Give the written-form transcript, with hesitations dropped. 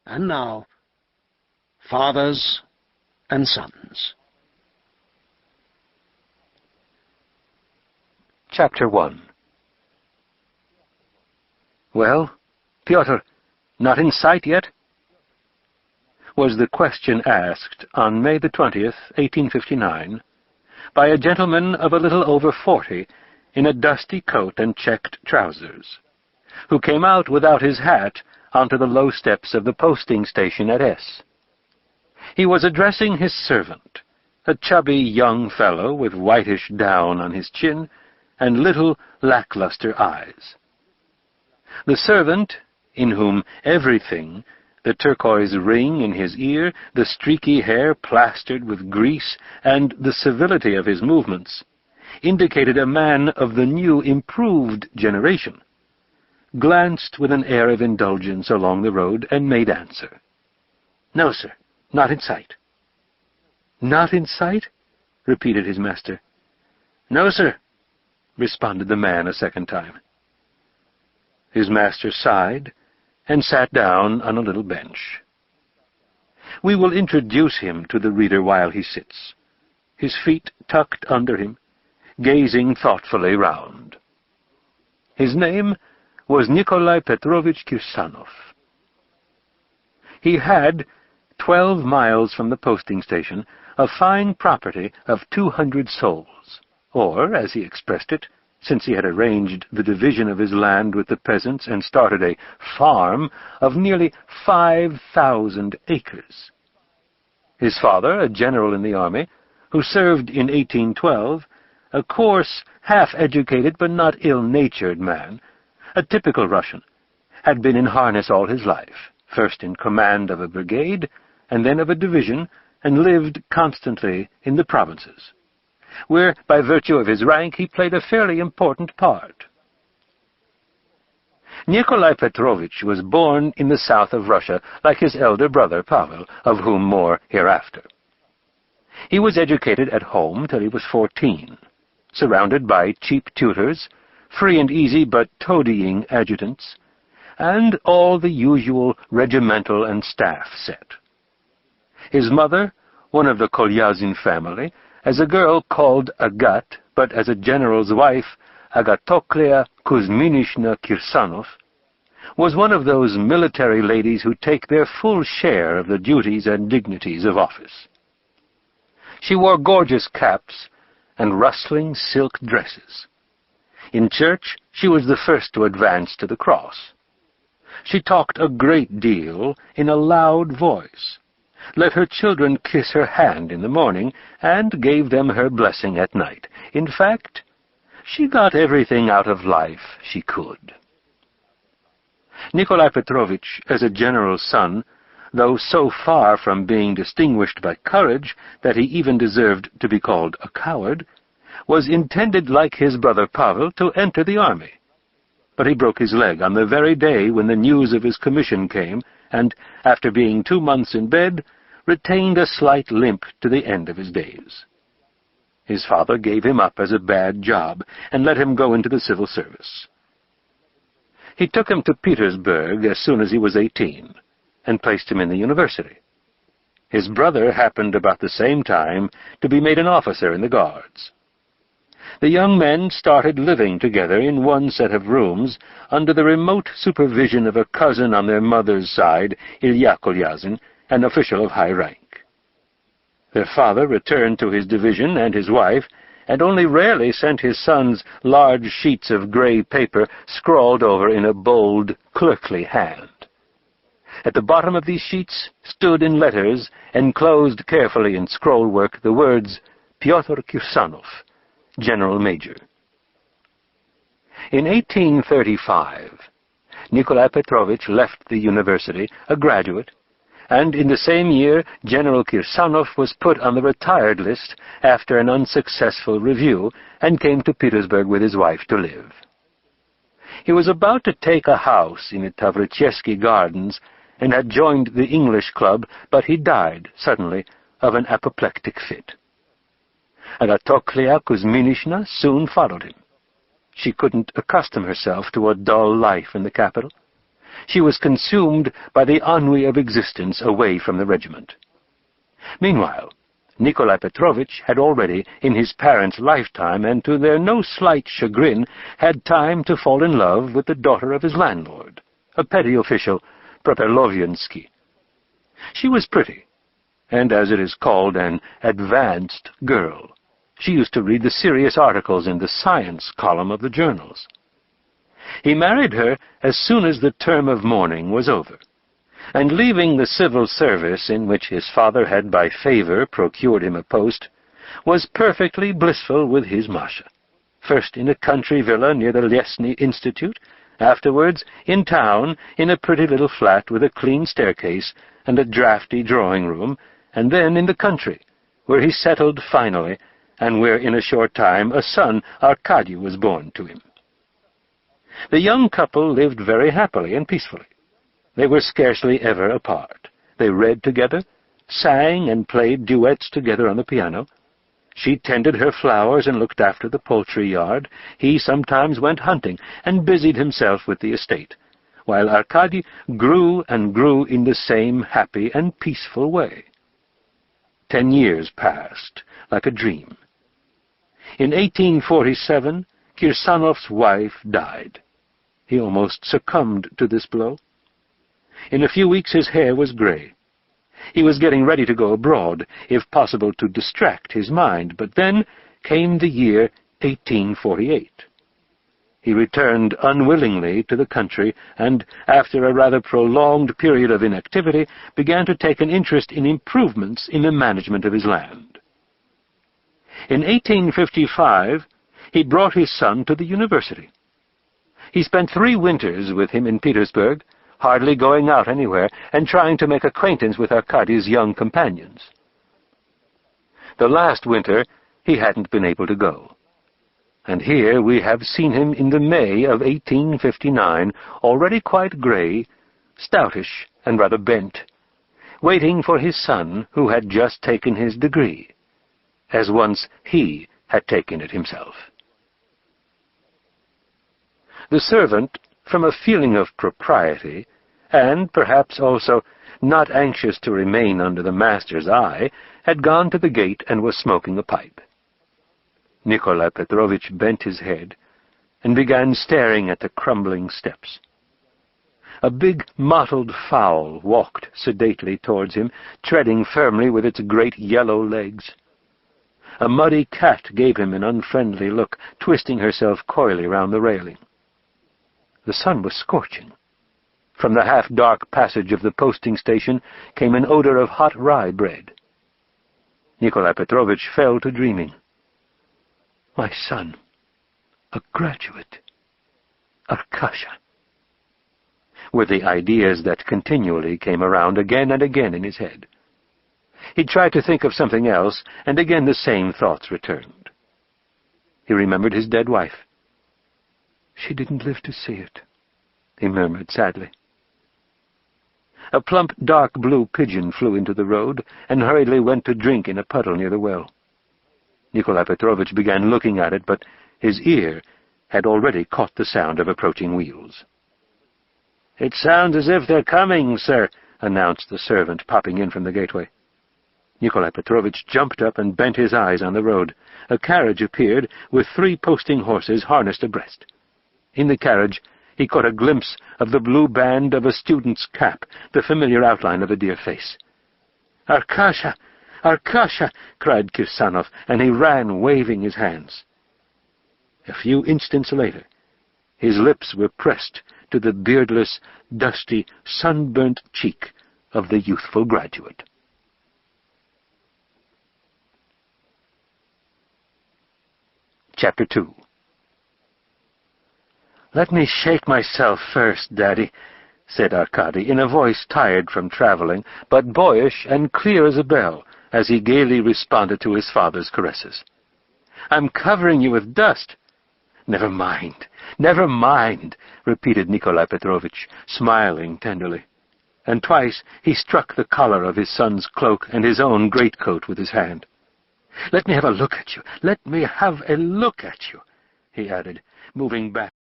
And now, fathers and sons. Chapter 1. "Well, Pyotr, not in sight yet?" was the question asked on May the 20th, 1859, by a gentleman of a little over 40 in a dusty coat and checked trousers, who came out without his hat onto the low steps of the posting station at S. He was addressing his servant, a chubby young fellow with whitish down on his chin and little lackluster eyes. The servant, in whom everything, the turquoise ring in his ear, the streaky hair plastered with grease, and the civility of his movements, indicated a man of the new improved generation, glanced with an air of indulgence along the road and made answer. "No, sir, not in sight." "Not in sight?" repeated his master. "No, sir," responded the man a second time. His master sighed and sat down on a little bench. We will introduce him to the reader while he sits, his feet tucked under him, gazing thoughtfully round. His name was Nikolai Petrovich Kirsanov. He had, 12 miles from the posting station, a fine property of 200 souls, or, as he expressed it, since he had arranged the division of his land with the peasants and started a farm of nearly 5,000 acres. His father, a general in the army, who served in 1812, a coarse, half-educated but not ill-natured man, a typical Russian, had been in harness all his life, first in command of a brigade, and then of a division, and lived constantly in the provinces, where, by virtue of his rank, he played a fairly important part. Nikolai Petrovich was born in the south of Russia, like his elder brother Pavel, of whom more hereafter. He was educated at home till he was 14, surrounded by cheap tutors, free and easy but toadying adjutants, and all the usual regimental and staff set. His mother, one of the Kolyazin family, as a girl called Agat, but as a general's wife, Agatoklia Kuzminishna Kirsanov, was one of those military ladies who take their full share of the duties and dignities of office. She wore gorgeous caps and rustling silk dresses. In church, she was the first to advance to the cross. She talked a great deal in a loud voice, let her children kiss her hand in the morning, and gave them her blessing at night. In fact, she got everything out of life she could. Nikolai Petrovich, as a general's son, though so far from being distinguished by courage that he even deserved to be called a coward, was intended, like his brother Pavel, to enter the army. But he broke his leg on the very day when the news of his commission came, and, after being 2 months in bed, retained a slight limp to the end of his days. His father gave him up as a bad job, and let him go into the civil service. He took him to Petersburg as soon as he was 18, and placed him in the university. His brother happened about the same time to be made an officer in the Guards. The young men started living together in one set of rooms under the remote supervision of a cousin on their mother's side, Ilya Kolyazin, an official of high rank. Their father returned to his division and his wife, and only rarely sent his sons large sheets of grey paper scrawled over in a bold, clerkly hand. At the bottom of these sheets stood in letters, enclosed carefully in scroll-work, the words, "Pyotr Kirsanov, General Major." In 1835, Nikolai Petrovich left the university, a graduate, and in the same year General Kirsanov was put on the retired list after an unsuccessful review, and came to Petersburg with his wife to live. He was about to take a house in the Tavrichesky Gardens, and had joined the English club, but he died suddenly of an apoplectic fit. Agatoklia Kuzminishna soon followed him. She couldn't accustom herself to a dull life in the capital. She was consumed by the ennui of existence away from the regiment. Meanwhile, Nikolai Petrovitch had already, in his parents' lifetime, and to their no slight chagrin, had time to fall in love with the daughter of his landlord, a petty official, Properloviansky. She was pretty, and, as it is called, an advanced girl. She used to read the serious articles in the science column of the journals. He married her as soon as the term of mourning was over, and leaving the civil service, in which his father had by favor procured him a post, was perfectly blissful with his Masha, first in a country villa near the Lesny Institute, afterwards in town in a pretty little flat with a clean staircase and a draughty drawing-room, and then in the country, where he settled finally, and where in a short time a son, Arcady, was born to him. The young couple lived very happily and peacefully. They were scarcely ever apart. They read together, sang and played duets together on the piano. She tended her flowers and looked after the poultry yard. He sometimes went hunting and busied himself with the estate, while Arcady grew and grew in the same happy and peaceful way. 10 years passed, like a dream. In 1847, Kirsanov's wife died. He almost succumbed to this blow. In a few weeks his hair was gray. He was getting ready to go abroad, if possible to distract his mind, but then came the year 1848. He returned unwillingly to the country, and, after a rather prolonged period of inactivity, began to take an interest in improvements in the management of his land. In 1855, he brought his son to the university. He spent 3 winters with him in Petersburg, hardly going out anywhere, and trying to make acquaintance with Arkady's young companions. The last winter he hadn't been able to go. And here we have seen him in the May of 1859, already quite grey, stoutish and rather bent, waiting for his son, who had just taken his degree, as once he had taken it himself. The servant, from a feeling of propriety, and perhaps also not anxious to remain under the master's eye, had gone to the gate and was smoking a pipe. Nikolai Petrovitch bent his head and began staring at the crumbling steps. A big mottled fowl walked sedately towards him, treading firmly with its great yellow legs. A muddy cat gave him an unfriendly look, twisting herself coyly round the railing. The sun was scorching. From the half-dark passage of the posting station came an odor of hot rye bread. Nikolai Petrovitch fell to dreaming. My son, a graduate, Arkasha, were the ideas that continually came around again and again in his head. He tried to think of something else, and again the same thoughts returned. He remembered his dead wife. She didn't live to see it, he murmured sadly. A plump dark blue pigeon flew into the road and hurriedly went to drink in a puddle near the well. Nikolai Petrovitch began looking at it, but his ear had already caught the sound of approaching wheels. "It sounds as if they're coming, sir," announced the servant, popping in from the gateway. Nikolai Petrovitch jumped up and bent his eyes on the road. A carriage appeared, with 3 posting horses harnessed abreast. In the carriage he caught a glimpse of the blue band of a student's cap, the familiar outline of a dear face. "Arkasha! Arkasha!" cried Kirsanov, and he ran, waving his hands. A few instants later, his lips were pressed to the beardless, dusty, sunburnt cheek of the youthful graduate. Chapter 2. "Let me shake myself first, Daddy," said Arcady, in a voice tired from travelling, but boyish and clear as a bell, as he gaily responded to his father's caresses. "I'm covering you with dust." Never mind," repeated Nikolai Petrovitch, smiling tenderly. And twice he struck the collar of his son's cloak and his own greatcoat with his hand. "Let me have a look at you, he added, moving back.